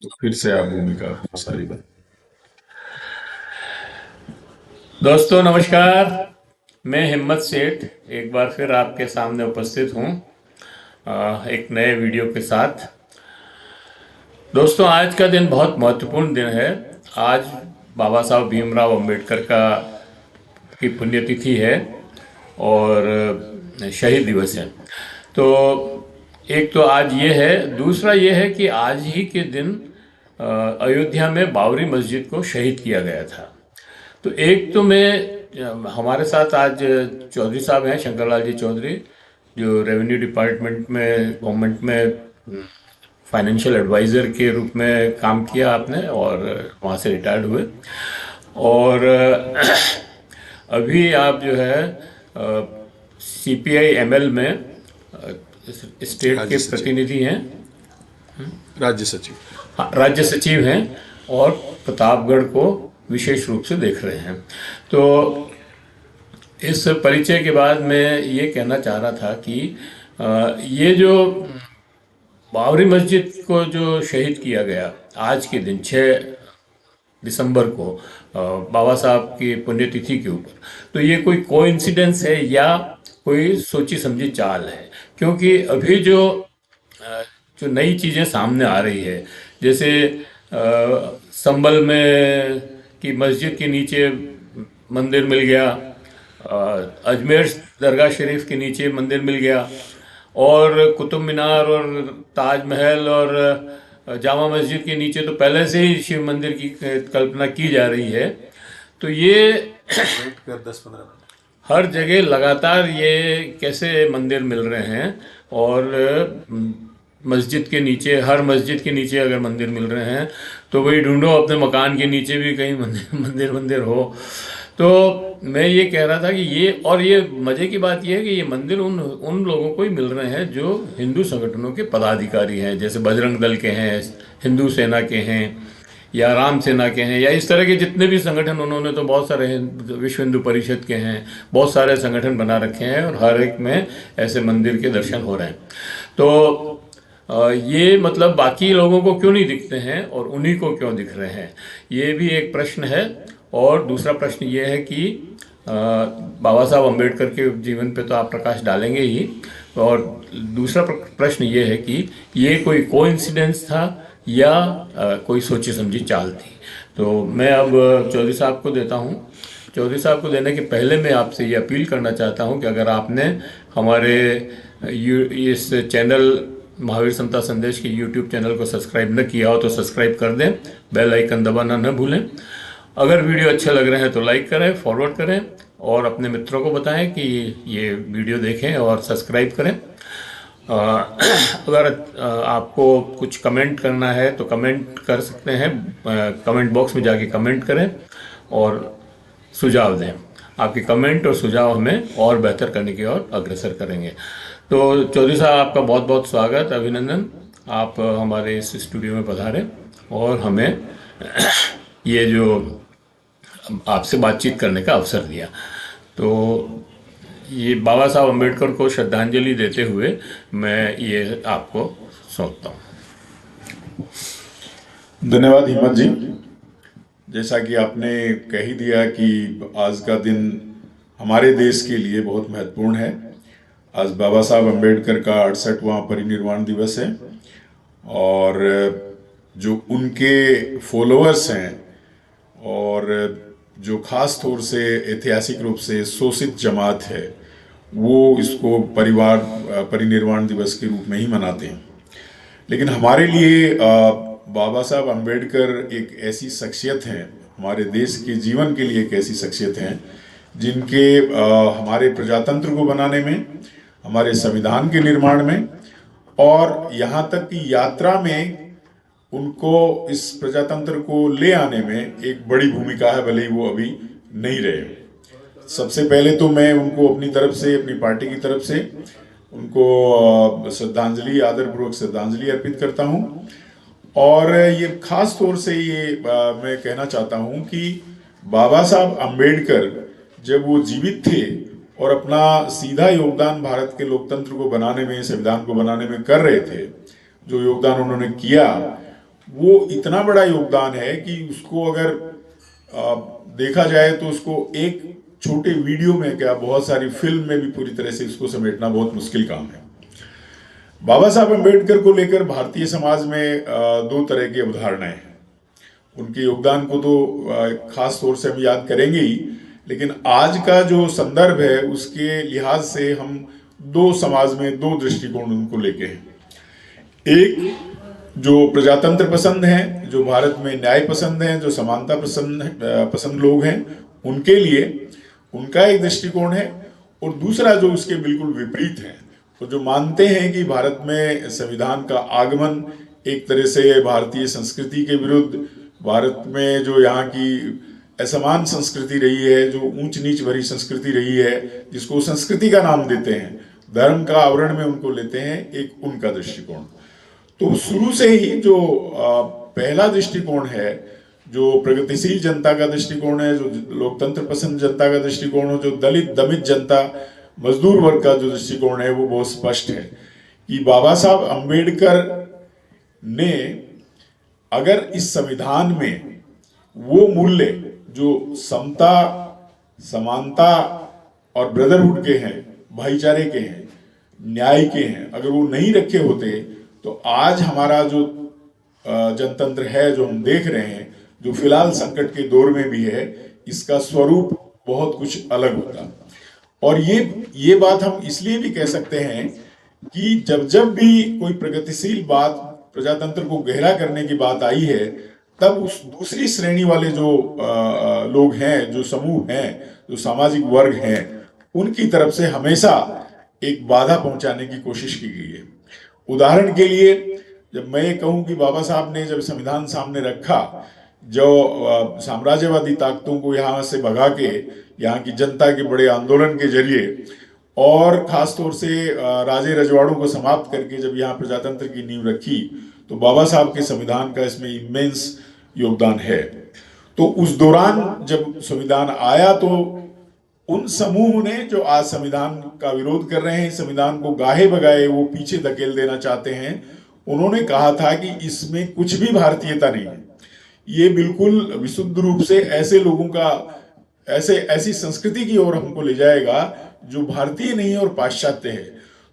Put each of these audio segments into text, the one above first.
तो फिर से आप भूमिका सारी बात। दोस्तों नमस्कार। मैं हिम्मत सेठ एक बार फिर आपके सामने उपस्थित हूँ एक नए वीडियो के साथ। दोस्तों आज का दिन बहुत महत्वपूर्ण दिन है। आज बाबा साहब भीमराव अंबेडकर का की पुण्यतिथि है और शहीद दिवस है। तो एक तो आज ये है, दूसरा ये है कि आज ही के दिन अयोध्या में बाबरी मस्जिद को शहीद किया गया था। तो एक तो मैं हमारे साथ आज चौधरी साहब हैं, शंकर लाल जी चौधरी, जो रेवेन्यू डिपार्टमेंट में गवर्नमेंट में फाइनेंशियल एडवाइज़र के रूप में काम किया आपने और वहाँ से रिटायर्ड हुए। और अभी आप जो है सीपीआई एमएल में स्टेट के राज्य सचिव। प्रतिनिधि हैं। राज्य सचिव। हाँ, राज्य सचिव हैं और प्रतापगढ़ को विशेष रूप से देख रहे हैं। तो इस परिचय के बाद मैं ये कहना चाह रहा था कि ये जो बाबरी मस्जिद को जो शहीद किया गया आज के दिन 6 दिसंबर को बाबा साहब की पुण्यतिथि के ऊपर, तो ये कोई कोइंसिडेंस है या कोई सोची समझी चाल है? क्योंकि अभी जो नई चीज़ें सामने आ रही है, जैसे संभल में की मस्जिद के नीचे मंदिर मिल गया, अजमेर दरगाह शरीफ के नीचे मंदिर मिल गया, और कुतुब मीनार और ताजमहल और जामा मस्जिद के नीचे तो पहले से ही शिव मंदिर की कल्पना की जा रही है। तो ये वेट कर 10-15 मिनट। हर जगह लगातार ये कैसे मंदिर मिल रहे हैं, और मस्जिद के नीचे, हर मस्जिद के नीचे अगर मंदिर मिल रहे हैं तो वही ढूंढो अपने मकान के नीचे भी कहीं मंदिर मंदिर हो। तो मैं ये कह रहा था कि ये मज़े की बात ये है कि ये मंदिर उन उन लोगों को ही मिल रहे हैं जो हिंदू संगठनों के पदाधिकारी हैं, जैसे बजरंग दल के हैं, हिंदू सेना के हैं, या राम सेना के हैं, या इस तरह के जितने भी संगठन, उन्होंने तो बहुत सारे विश्व हिंदू परिषद के हैं, बहुत सारे संगठन बना रखे हैं और हर एक में ऐसे मंदिर के दर्शन हो रहे हैं। तो ये मतलब बाकी लोगों को क्यों नहीं दिखते हैं और उन्हीं को क्यों दिख रहे हैं, ये भी एक प्रश्न है। और दूसरा प्रश्न ये है कि बाबा साहब अम्बेडकर के जीवन पे तो आप प्रकाश डालेंगे ही, और दूसरा प्रश्न ये है कि ये कोई कोइंसिडेंस था या कोई सोची समझी चाल थी। तो मैं अब चौधरी साहब को देता हूँ। चौधरी साहब को देने के पहले मैं आपसे ये अपील करना चाहता हूँ कि अगर आपने हमारे इस चैनल महावीर समता संदेश के यूट्यूब चैनल को सब्सक्राइब न किया हो तो सब्सक्राइब कर दें, बेल आइकन दबाना न भूलें। अगर वीडियो अच्छे लग रहे हैं तो लाइक करें, फॉरवर्ड करें और अपने मित्रों को बताएं कि ये वीडियो देखें और सब्सक्राइब करें। अगर आपको कुछ कमेंट करना है तो कमेंट कर सकते हैं, कमेंट बॉक्स में जाके कमेंट करें और सुझाव दें। आपके कमेंट और सुझाव हमें और बेहतर करने की ओर अग्रसर करेंगे। तो चौधरी साहब, आपका बहुत बहुत स्वागत, अभिनंदन। आप हमारे इस स्टूडियो में पधारें और हमें ये जो आपसे बातचीत करने का अवसर दिया। तो ये बाबा साहब अम्बेडकर को श्रद्धांजलि देते हुए मैं ये आपको सौंपता हूँ। धन्यवाद हिम्मत जी। जैसा कि आपने कह ही दिया कि आज का दिन हमारे देश के लिए बहुत महत्वपूर्ण है। आज बाबा साहब अम्बेडकर का 68वां परिनिर्वाण दिवस है और जो उनके फॉलोअर्स हैं और जो खास तौर से ऐतिहासिक रूप से शोषित जमात है, वो इसको परिनिर्वाण दिवस के रूप में ही मनाते हैं। लेकिन हमारे लिए बाबा साहब अम्बेडकर एक ऐसी शख्सियत हैं, हमारे देश के जीवन के लिए एक ऐसी शख्सियत हैं जिनके हमारे प्रजातंत्र को बनाने में, हमारे संविधान के निर्माण में और यहाँ तक कि यात्रा में उनको इस प्रजातंत्र को ले आने में एक बड़ी भूमिका है, भले ही वो अभी नहीं रहे। सबसे पहले तो मैं उनको अपनी तरफ से, अपनी पार्टी की तरफ से उनको श्रद्धांजलि, आदरपूर्वक श्रद्धांजलि अर्पित करता हूँ। और ये खास तौर से ये मैं कहना चाहता हूँ कि बाबा साहब अम्बेडकर जब वो जीवित थे और अपना सीधा योगदान भारत के लोकतंत्र को बनाने में, संविधान को बनाने में कर रहे थे, जो योगदान उन्होंने किया, वो इतना बड़ा योगदान है कि उसको अगर देखा जाए तो उसको एक छोटे वीडियो में क्या बहुत सारी फिल्म में भी पूरी तरह से इसको समेटना बहुत मुश्किल काम है। बाबा साहब अम्बेडकर को लेकर भारतीय समाज में दो तरह की अवधारणाएं हैं। उनके योगदान को तो खास तौर से हम याद करेंगे ही, लेकिन आज का जो संदर्भ है उसके लिहाज से हम दो समाज में दो दृष्टिकोण उनको लेके हैं। एक जो प्रजातंत्र पसंद हैं, जो भारत में न्याय पसंद हैं, जो समानता पसंद लोग हैं, उनके लिए उनका एक दृष्टिकोण है, और दूसरा जो उसके बिल्कुल विपरीत है, तो जो मानते हैं कि भारत में संविधान का आगमन एक तरह से भारतीय संस्कृति के विरुद्ध, भारत में जो यहाँ की असमान संस्कृति रही है, जो ऊंच नीच भरी संस्कृति रही है, जिसको संस्कृति का नाम देते हैं, धर्म का आवरण में उनको लेते हैं, एक उनका दृष्टिकोण। तो शुरू से ही जो पहला दृष्टिकोण है, जो प्रगतिशील जनता का दृष्टिकोण है, जो लोकतंत्र पसंद जनता का दृष्टिकोण है, जो दलित दमित जनता मजदूर वर्ग का जो दृष्टिकोण है, वो बहुत स्पष्ट है कि बाबा साहब अम्बेडकर ने अगर इस संविधान में वो मूल्य जो समता, समानता और ब्रदरहुड के हैं, भाईचारे के हैं, न्याय के हैं, अगर वो नहीं रखे होते तो आज हमारा जो जनतंत्र है जो हम देख रहे हैं, जो फिलहाल संकट के दौर में भी है, इसका स्वरूप बहुत कुछ अलग होता। और ये बात हम इसलिए भी कह सकते हैं कि जब जब भी कोई प्रगतिशील बात, प्रजातंत्र को गहरा करने की बात आई है, तब उस दूसरी श्रेणी वाले जो लोग हैं, जो समूह हैं, जो सामाजिक वर्ग हैं, उनकी तरफ से हमेशा एक बाधा पहुंचाने की कोशिश की गई है। उदाहरण के लिए, जब मैं ये कहूं कि बाबा साहब ने जब संविधान सामने रखा, जो साम्राज्यवादी ताकतों को यहाँ से भगा के यहाँ की जनता के बड़े आंदोलन के जरिए और खासतौर से राजे रजवाड़ों को समाप्त करके जब यहाँ प्रजातंत्र की नींव रखी, तो बाबा साहब के संविधान का इसमें इमेंस योगदान है। तो उस दौरान जब संविधान आया तो उन समूह ने जो आज संविधान का विरोध कर रहे हैं, संविधान को गाहे बगाए वो पीछे धकेल देना चाहते हैं, उन्होंने कहा था कि इसमें कुछ भी भारतीयता नहीं है, ये बिल्कुल विशुद्ध रूप से ऐसे लोगों का ऐसी संस्कृति की ओर हमको ले जाएगा जो भारतीय नहीं है और पाश्चात्य है।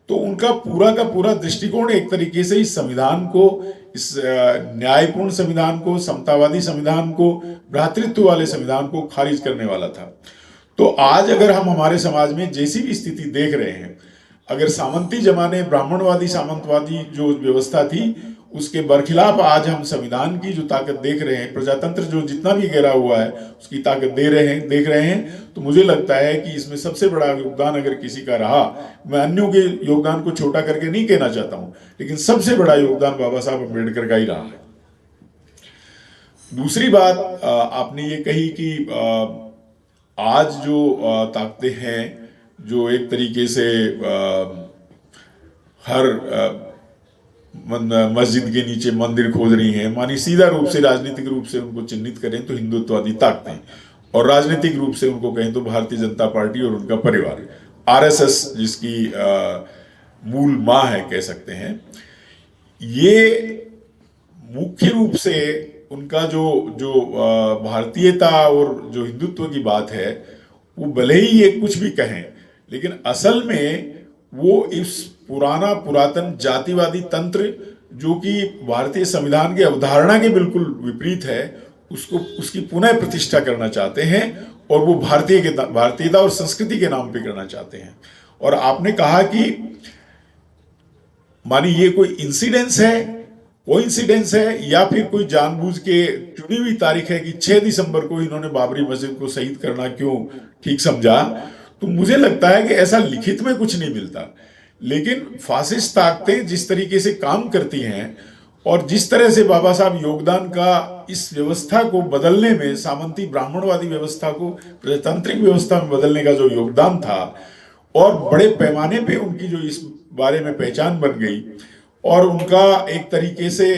तो उनका पूरा का पूरा दृष्टिकोण एक तरीके से इस संविधान को, इस न्यायपूर्ण संविधान को, समतावादी संविधान को, भ्रातृत्व वाले संविधान को खारिज करने वाला था। तो आज अगर हम हमारे समाज में जैसी भी स्थिति देख रहे हैं, अगर सामंती जमाने ब्राह्मणवादी सामंतवादी जो व्यवस्था थी उसके बरखिलाफ आज हम संविधान की जो ताकत देख रहे हैं, प्रजातंत्र जो जितना भी गिरा हुआ है उसकी ताकत देख रहे हैं, तो मुझे लगता है कि इसमें सबसे बड़ा योगदान अगर किसी का रहा, मैं अन्यों के योगदान को छोटा करके नहीं कहना चाहता हूं, लेकिन सबसे बड़ा योगदान बाबा साहब अम्बेडकर का ही रहा है। दूसरी बात आपने ये कही कि आज जो ताकतें हैं जो एक तरीके से हर मस्जिद के नीचे मंदिर खोज रही हैं, मानी सीधा रूप से राजनीतिक रूप से उनको चिन्हित करें तो हिंदुत्ववादी ताकतें, और राजनीतिक रूप से उनको कहें तो भारतीय जनता पार्टी और उनका परिवार, आरएसएस जिसकी मूल माँ है कह सकते हैं, ये मुख्य रूप से उनका जो भारतीयता और जो हिंदुत्व की बात है, वो भले ही ये कुछ भी कहें, लेकिन असल में वो इस पुरातन जातिवादी तंत्र जो कि भारतीय संविधान की अवधारणा के बिल्कुल विपरीत है, उसकी पुनः प्रतिष्ठा करना चाहते हैं, और वो भारतीयता और संस्कृति के नाम पे करना चाहते हैं। और आपने कहा कि मानी ये कोई इंसिडेंस है, कोइंसिडेंस है, या फिर कोई जानबूझ के चुनी हुई तारीख है कि 6 दिसंबर को इन्होंने बाबरी मस्जिद को शहीद करना क्यों ठीक समझा, तो मुझे लगता है कि ऐसा लिखित में कुछ नहीं मिलता। लेकिन फासिस्ट ताकतें जिस तरीके से काम करती हैं और जिस तरह से बाबा साहब योगदान का इस व्यवस्था को बदलने में, सामंती ब्राह्मणवादी व्यवस्था को प्रजातांत्रिक व्यवस्था में बदलने का जो योगदान था, और बड़े पैमाने पे उनकी जो इस बारे में पहचान बन गई, और उनका एक तरीके से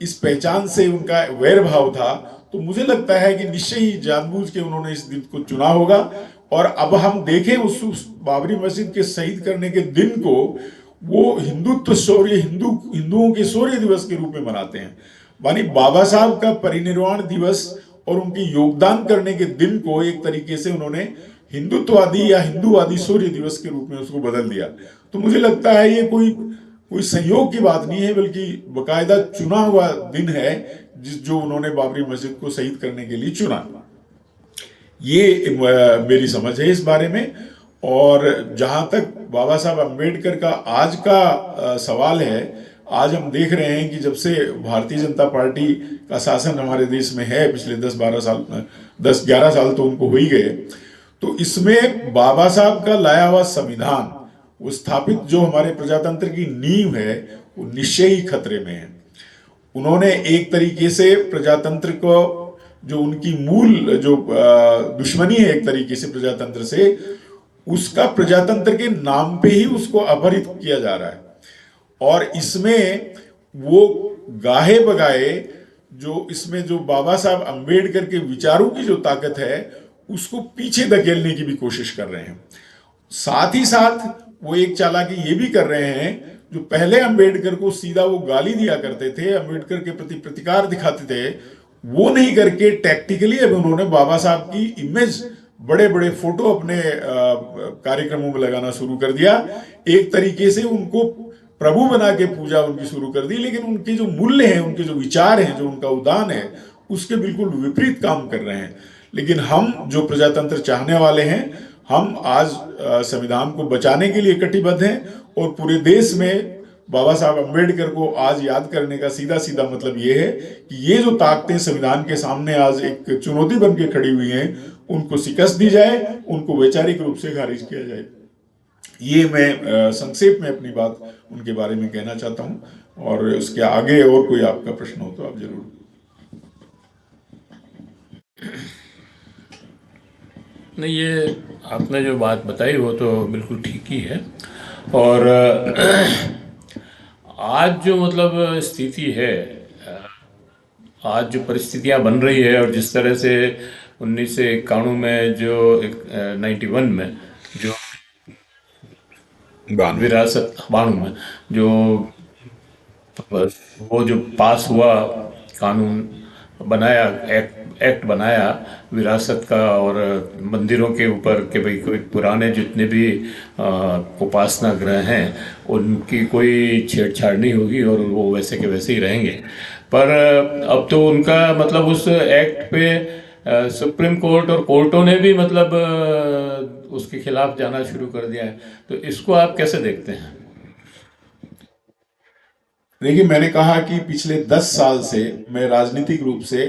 इस पहचान से उनका वैर भाव था, तो मुझे लगता है कि निश्चय ही जानबूझ के उन्होंने इस दिन को चुना होगा। और अब हम देखें उस बाबरी मस्जिद के शहीद करने के दिन को, वो हिंदुत्व शौर्य हिंदुओं के शौर्य दिवस के रूप में मनाते हैं। मानी बाबा साहब का परिनिर्वाण दिवस और उनके योगदान करने के दिन को एक तरीके से उन्होंने हिंदुत्ववादी या हिंदूवादी शौर्य दिवस के रूप में उसको बदल दिया। तो मुझे लगता है ये कोई संयोग की बात नहीं है, बल्कि बकायदा चुना हुआ दिन है जो उन्होंने बाबरी मस्जिद को शहीद करने के लिए चुना। ये मेरी समझ है इस बारे में। और जहां तक बाबा साहब अम्बेडकर का आज का सवाल है, आज हम देख रहे हैं कि जब से भारतीय जनता पार्टी का शासन हमारे देश में है, पिछले 10-11 साल तो उनको हो ही गए, तो इसमें बाबा साहब का लाया हुआ संविधान, वो स्थापित जो हमारे प्रजातंत्र की नींव है, वो निश्चय ही खतरे में है। उन्होंने एक तरीके से प्रजातंत्र को, जो उनकी मूल जो दुश्मनी है एक तरीके से प्रजातंत्र से, उसका प्रजातंत्र के नाम पे ही उसको अपहरित किया जा रहा है। और इसमें वो गाहे बगाए जो इसमें जो बाबा साहब अम्बेडकर के विचारों की जो ताकत है, उसको पीछे धकेलने की भी कोशिश कर रहे हैं। साथ ही साथ वो एक चालाकी ये भी कर रहे हैं, जो पहले अम्बेडकर को सीधा वो गाली दिया करते थे, अम्बेडकर के प्रति प्रतिकार दिखाते थे, वो नहीं करके टैक्टिकली अब उन्होंने बाबा साहब की इमेज, बड़े बड़े फोटो अपने कार्यक्रमों में लगाना शुरू कर दिया। एक तरीके से उनको प्रभु बना के पूजा उनकी शुरू कर दी, लेकिन उनके जो मूल्य हैं, उनके जो विचार हैं, जो उनका उदान है, उसके बिल्कुल विपरीत काम कर रहे हैं। लेकिन हम जो प्रजातंत्र चाहने वाले हैं, हम आज संविधान को बचाने के लिए कटिबद्ध हैं। और पूरे देश में बाबा साहब अम्बेडकर को आज याद करने का सीधा सीधा मतलब ये है कि ये जो ताकतें संविधान के सामने आज एक चुनौती बन के खड़ी हुई हैं, उनको शिकस्त दी जाए, उनको वैचारिक रूप से खारिज किया जाए। ये मैं संक्षेप में अपनी बात उनके बारे में कहना चाहता हूं। और उसके आगे और कोई आपका प्रश्न हो तो आप जरूर। नहीं, ये आपने जो बात बताई वो तो बिल्कुल ठीक ही है। और आज जो मतलब स्थिति है, आज जो परिस्थितियां बन रही है, और जिस तरह से 1991 में जो 91 में जो विरासत 92 में जो वो जो पास हुआ कानून बनाया, एक्ट बनाया विरासत का, और मंदिरों के ऊपर कि भाई कोई पुराने जितने भी उपासना गृह हैं उनकी कोई छेड़छाड़ नहीं होगी और वो वैसे के वैसे ही रहेंगे। पर अब तो उनका मतलब उस एक्ट पे सुप्रीम कोर्ट और कोर्टों ने भी मतलब उसके खिलाफ जाना शुरू कर दिया है। तो इसको आप कैसे देखते हैं? देखिए, मैंने कहा कि पिछले 10 साल से मैं राजनीतिक रूप से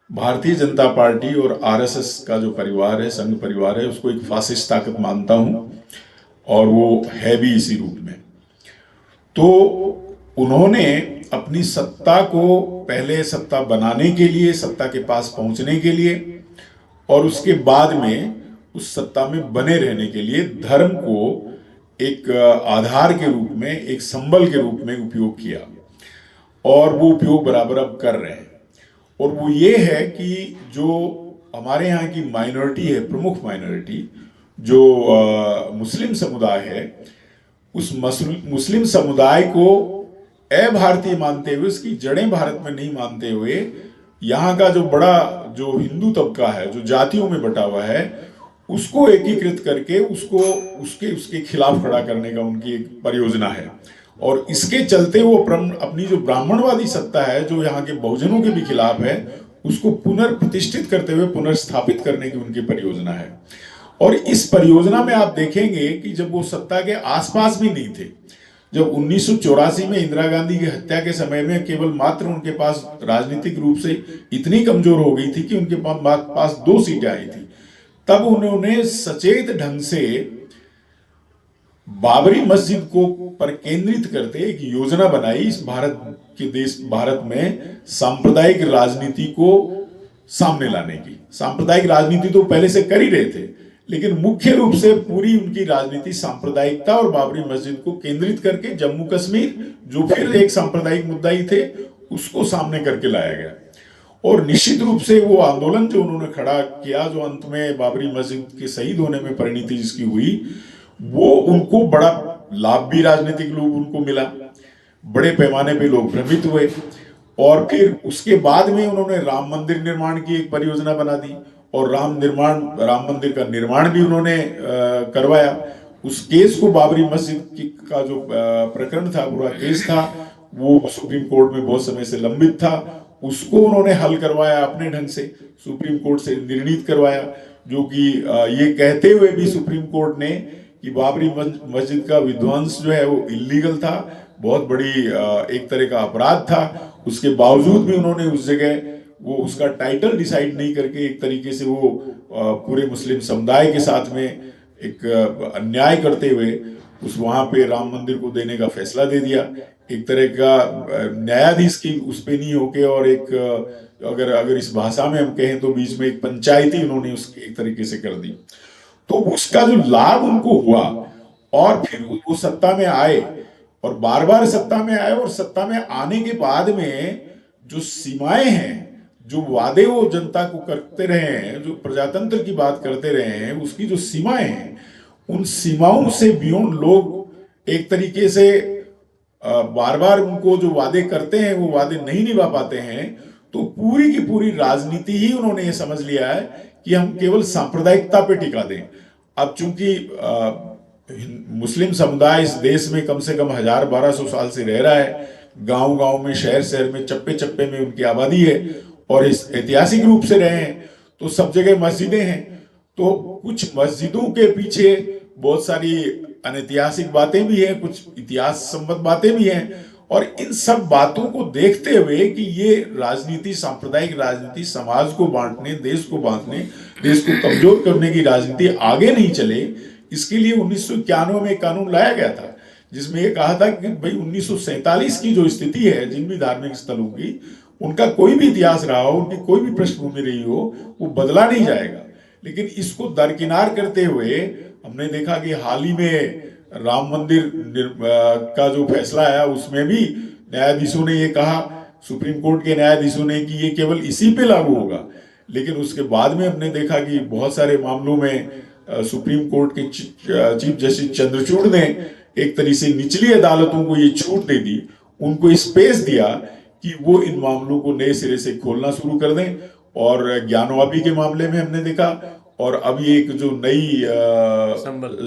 भारतीय जनता पार्टी और आरएसएस का जो परिवार है, संघ परिवार है, उसको एक फासिस्ट ताकत मानता हूं, और वो है भी इसी रूप में। तो उन्होंने अपनी सत्ता को पहले सत्ता बनाने के लिए, सत्ता के पास पहुंचने के लिए, और उसके बाद में उस सत्ता में बने रहने के लिए धर्म को एक आधार के रूप में, एक संबल के रूप में उपयोग किया, और वो उपयोग बराबर अब कर रहे हैं। और वो ये है कि जो हमारे यहाँ की माइनॉरिटी है, प्रमुख माइनॉरिटी जो मुस्लिम समुदाय है, उस मुस्लिम समुदाय को अभारतीय मानते हुए, उसकी जड़ें भारत में नहीं मानते हुए, यहाँ का जो बड़ा जो हिंदू तबका है, जो जातियों में बटा हुआ है, उसको एकीकृत करके उसको उसके खिलाफ खड़ा करने का उनकी एक परियोजना है। और इसके चलते वो अपनी जो ब्राह्मणवादी सत्ता है, जो यहाँ के बहुजनों के भी खिलाफ है, उसको पुनर्प्रतिष्ठित करते हुए पुनर्स्थापित करने की उनकी परियोजना है। और इस परियोजना में आप देखेंगे कि जब वो सत्ता के आसपास भी नहीं थे, जब 1984 में इंदिरा गांधी की हत्या के समय में केवल मात्र उनके पास राजनीतिक रूप से इतनी कमजोर हो गई थी कि उनके पास 2 सीटें आई थी, तब उन्होंने सचेत ढंग से बाबरी मस्जिद को पर केंद्रित करते एक योजना बनाई, इस भारत में सांप्रदायिक राजनीति को सामने लाने की। सांप्रदायिक राजनीति तो पहले से कर ही रहे थे, लेकिन मुख्य रूप से पूरी उनकी राजनीति सांप्रदायिकता और बाबरी मस्जिद को केंद्रित करके जम्मू कश्मीर, जो फिर एक सांप्रदायिक मुद्दा ही थे, उसको सामने करके लाया गया। और निश्चित रूप से वो आंदोलन जो उन्होंने खड़ा किया, जो अंत में बाबरी मस्जिद के शहीद होने में परिणति जिसकी हुई, वो उनको बड़ा लाभ भी राजनीतिक लोग उनको मिला, बड़े पैमाने पे लोग भ्रमित हुए। और फिर उसके बाद में उन्होंने राम मंदिर निर्माण की एक परियोजना बना दी और राम मंदिर का निर्माण भी उन्होंने करवाया। उस केस को बाबरी मस्जिद का जो प्रकरण था, पूरा केस था, वो सुप्रीम कोर्ट में बहुत समय से लंबित था, उसको उन्होंने हल करवाया अपने ढंग से, सुप्रीम कोर्ट से निर्णीत करवाया, जो कि ये कहते हुए भी सुप्रीम कोर्ट ने कि बाबरी मस्जिद का विध्वंस जो है वो इलीगल था, बहुत बड़ी एक तरह का अपराध था। उसके बावजूद भी उन्होंने उस जगह वो उसका टाइटल डिसाइड नहीं करके एक तरीके से वो पूरे मुस्लिम समुदाय के साथ में एक अन्याय करते हुए उस वहां पे राम मंदिर को देने का फैसला दे दिया। एक तरह का न्यायाधीश की उस पे नहीं होके, और एक अगर इस भाषा में हम कहें तो बीच में एक पंचायती उन्होंने उसकी एक तरीके से कर दी। तो उसका जो लाभ उनको हुआ, और फिर वो सत्ता में आए और बार बार सत्ता में आए, और सत्ता में आने के बाद में जो सीमाएं हैं, जो वादे वो जनता को करते रहे हैं, जो प्रजातंत्र की बात करते रहे हैं, उसकी जो सीमाएं हैं, उन सीमाओं से बियॉन्ड लोग एक तरीके से बार बार उनको जो वादे करते हैं वो वादे नहीं निभा पाते हैं। तो पूरी की पूरी राजनीति ही उन्होंने ये समझ लिया है कि हम केवल सांप्रदायिकता पे टिका दें। अब चूंकि मुस्लिम समुदाय इस देश में कम से कम 1000-1200 साल से रह रहा है, गांव गांव में, शहर शहर में, चप्पे चप्पे में उनकी आबादी है, और इस ऐतिहासिक रूप से रहे हैं, तो सब जगह मस्जिदें हैं। तो कुछ मस्जिदों के पीछे बहुत सारी अनैतिहासिक बातें भी हैं, कुछ इतिहास संबद्ध बातें भी हैं, और इन सब बातों को देखते हुए कि ये राजनीति, सांप्रदायिक राजनीति, समाज को बांटने, देश को बांटने, देश को कमजोर करने की राजनीति आगे नहीं चले, इसके लिए 1991 में कानून लाया गया था, जिसमें यह कहा था कि भाई 1947 की जो स्थिति है जिन भी धार्मिक स्थलों की, उनका कोई भी इतिहास रहा हो, उनकी कोई भी पृष्ठभूमि रही हो, वो बदला नहीं जाएगा। लेकिन इसको दरकिनार करते हुए हमने देखा कि हाल ही में राम मंदिर का जो फैसला आया, उसमें भी न्यायाधीशों ने ये कहा, सुप्रीम कोर्ट के न्यायाधीशों ने, कि ये केवल इसी पे लागू होगा। लेकिन उसके बाद में हमने देखा कि बहुत सारे मामलों में सुप्रीम कोर्ट के चीफ जस्टिस चंद्रचूड़ ने एक तरीके से निचली अदालतों को ये छूट दे दी, उनको स्पेस दिया कि वो इन मामलों को नए सिरे से खोलना शुरू कर दें। और ज्ञानवापी के मामले में हमने देखा, और अभी एक जो नई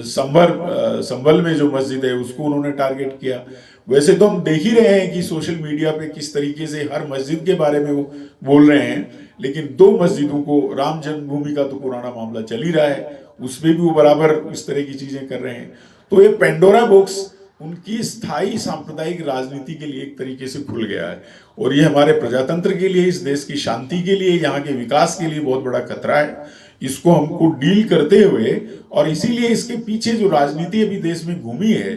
संभल में जो मस्जिद है उसको उन्होंने टारगेट किया। वैसे तो हम देख ही रहे हैं कि सोशल मीडिया पे किस तरीके से हर मस्जिद के बारे में वो बोल रहे हैं, लेकिन 2 मस्जिदों को, राम जन्मभूमि का तो पुराना मामला चल ही रहा है, उसमें भी वो बराबर इस तरह की चीजें कर रहे हैं। तो ये पेंडोरा बॉक्स उनकी स्थायी सांप्रदायिक राजनीति के लिए एक तरीके से खुल गया है, और ये हमारे प्रजातंत्र के लिए, इस देश की शांति के लिए, यहाँ के विकास के लिए बहुत बड़ा खतरा है। इसको हमको डील करते हुए, और इसीलिए इसके पीछे जो राजनीति अभी देश में घूमी है,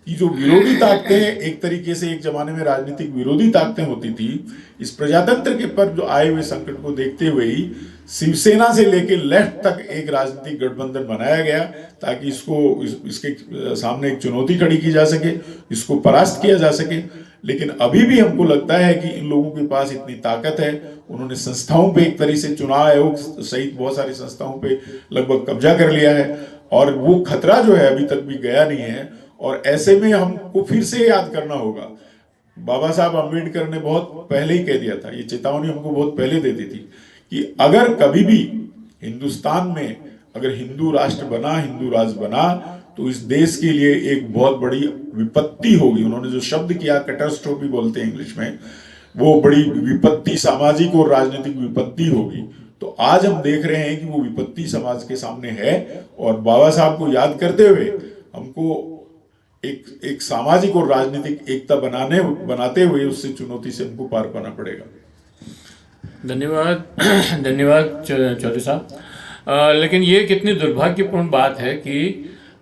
कि जो विरोधी ताकतें, एक तरीके से एक जमाने में राजनीतिक विरोधी ताकतें होती थी, इस प्रजातंत्र के पर जो आए हुए संकट को देखते हुए ही शिवसेना से लेकर लेफ्ट तक एक राजनीतिक गठबंधन बनाया गया, ताकि इसके सामने एक चुनौती खड़ी की जा सके, इसको परास्त किया जा सके। लेकिन अभी भी हमको लगता है कि इन लोगों के पास इतनी ताकत है, उन्होंने संस्थाओं पे एक तरह से, चुनाव आयोग सहित बहुत सारी संस्थाओं पे लगभग कब्जा कर लिया है, और वो खतरा जो है अभी तक भी गया नहीं है। और ऐसे में हमको फिर से याद करना होगा, बाबा साहब अम्बेडकर ने बहुत पहले ही कह दिया था, ये चेतावनी हमको बहुत पहले दे दी थी, कि अगर कभी भी हिंदुस्तान में अगर हिंदू राष्ट्र बना, हिंदू राज्य बना, तो इस देश के लिए एक बहुत बड़ी विपत्ति होगी। उन्होंने जो शब्द किया, कैटास्ट्रोफी बोलते हैं इंग्लिश में, वो बड़ी विपत्ति, सामाजिक और राजनीतिक विपत्ति होगी। तो आज हम देख रहे हैं कि वो विपत्ति समाज के सामने है, और बाबा साहब को याद करते हुए हमको एक सामाजिक और राजनीतिक एकता बनाते हुए उससे चुनौती से हमको पार पाना पड़ेगा। धन्यवाद धन्यवाद चौधरी साहब। लेकिन ये कितनी दुर्भाग्यपूर्ण बात है कि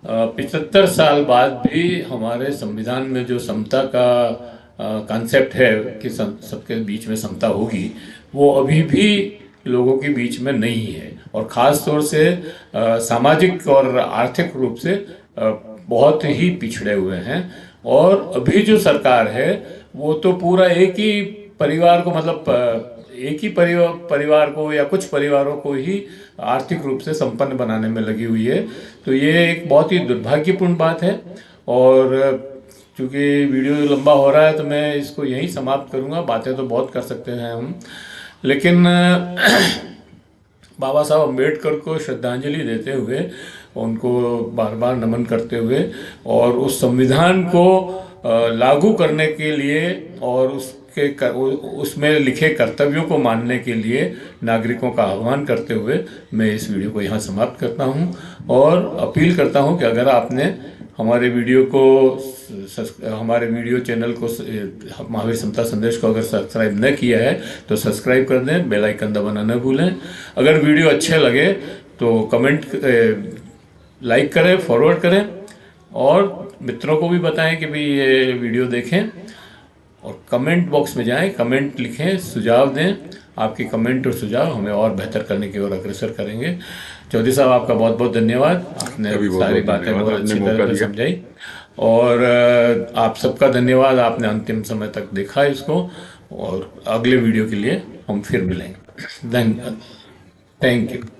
75 साल बाद भी हमारे संविधान में जो समता का कॉन्सेप्ट है कि सबके बीच में समता होगी, वो अभी भी लोगों के बीच में नहीं है, और ख़ास तौर से सामाजिक और आर्थिक रूप से बहुत ही पिछड़े हुए हैं। और अभी जो सरकार है वो तो पूरा एक ही परिवार को, मतलब एक ही परिवार को या कुछ परिवारों को ही आर्थिक रूप से संपन्न बनाने में लगी हुई है। तो ये एक बहुत ही दुर्भाग्यपूर्ण बात है। और चूँकि वीडियो लंबा हो रहा है तो मैं इसको यहीं समाप्त करूँगा। बातें तो बहुत कर सकते हैं हम, लेकिन बाबा साहब अम्बेडकर को श्रद्धांजलि देते हुए, उनको बार बार नमन करते हुए और उस संविधान को लागू करने के लिए और उसमें लिखे कर्तव्यों को मानने के लिए नागरिकों का आह्वान करते हुए मैं इस वीडियो को यहाँ समाप्त करता हूँ और अपील करता हूँ कि अगर आपने हमारे वीडियो चैनल को, महावीर समता संदेश को अगर सब्सक्राइब न किया है तो सब्सक्राइब कर दें, बेल आइकन दबाना न भूलें। अगर वीडियो अच्छे लगे तो कमेंट, लाइक करें, फॉरवर्ड करें और मित्रों को भी बताएं कि भाई ये वीडियो देखें। और कमेंट बॉक्स में जाएं, कमेंट लिखें, सुझाव दें। आपके कमेंट और सुझाव हमें और बेहतर करने की ओर अग्रसर करेंगे। चौधरी साहब, आपका बहुत बहुत धन्यवाद। आपने सारी बातें बहुत अच्छी तरह से समझाई और आप सबका धन्यवाद, आपने अंतिम समय तक देखा इसको। और अगले वीडियो के लिए हम फिर मिलेंगे। धन्यवाद, थैंक यू।